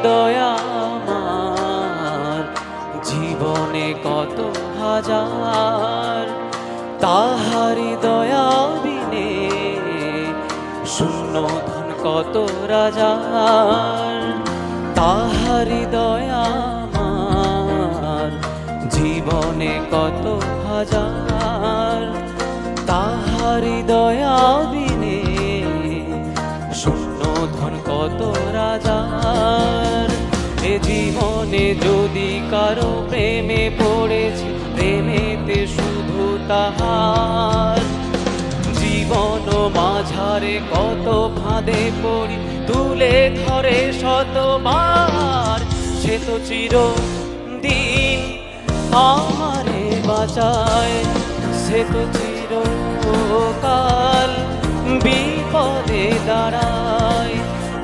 দয়া আমার জীবনে কত হাজার, তাহারি দয়া বিনে শূন্য ধন কত রাজার। তাহারি দয়া আমার জীবনে কত হাজার, তাহারি দয়া বিনে শূন্য ধন কত রাজার। এ জীবনে যদি কারো প্রেমে পড়েছি, প্রেমেতে শুধু তাহার। জীবন মাঝারে কত ফাঁদে পড়ি, তুলে ধরে শতবার। সে তো চিরদিন আমারে বাঁচায়, সে তো চিরকাল বিপদে দাঁড়ায়।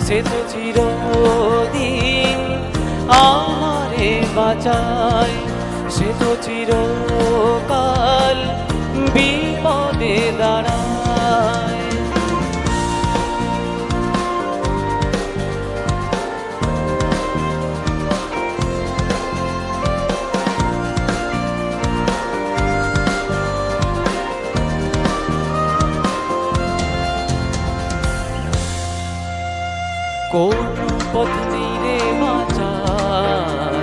সে তো চিরদিন আমারে বাঁচায়, সে তো চিরকাল বিপদে দাঁড়ায়। কোন পথ নেই রে বাঁচার,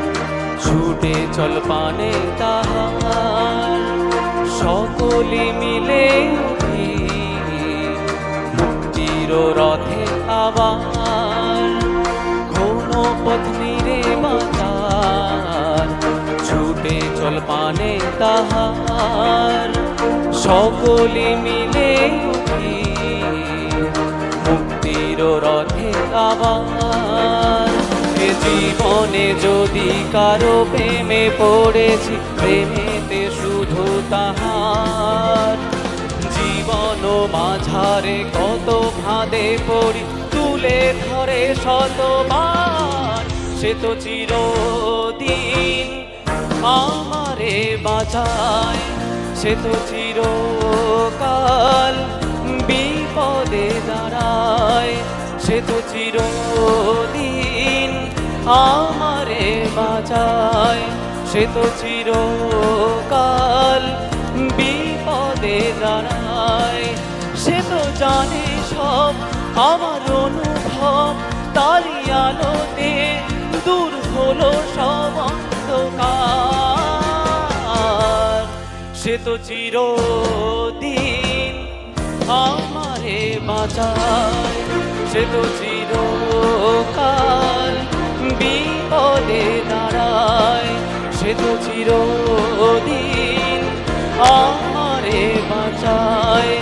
ছুটে চল পানে তাহার। সকলে মিলে উঠি মুক্তির রথে আবার। কোন পথ নেই রে বাঁচার, ছুটে চল পানে তাহার। সকলে মিলে উঠি মুক্তির রথে আবার। এ জীবনে যদি কারো প্রেমে পড়েছি, প্রেমেতে শুধু তাহার। জীবন মাঝারে কত ফাঁদে পড়ি, তুলে ধরে শতবার। সে তো চিরদিন আমারে বাঁচায়, সে তো চিরকাল বিপদে দাঁড়ায়। সে তো চিরদিন আমারে বাঁচায়, সে তো চিরকাল বিপদে দাঁড়ায়। সে তো জানে সব আমার অনুভব, তারি আলোতে দূর হলো সব অন্ধকার। সে তো চিরদিন আমারে বাঁচায়, সে তো চিরকাল বিপদে দাঁড়ায়। সে তো চিরদিন আমারে বাঁচায়,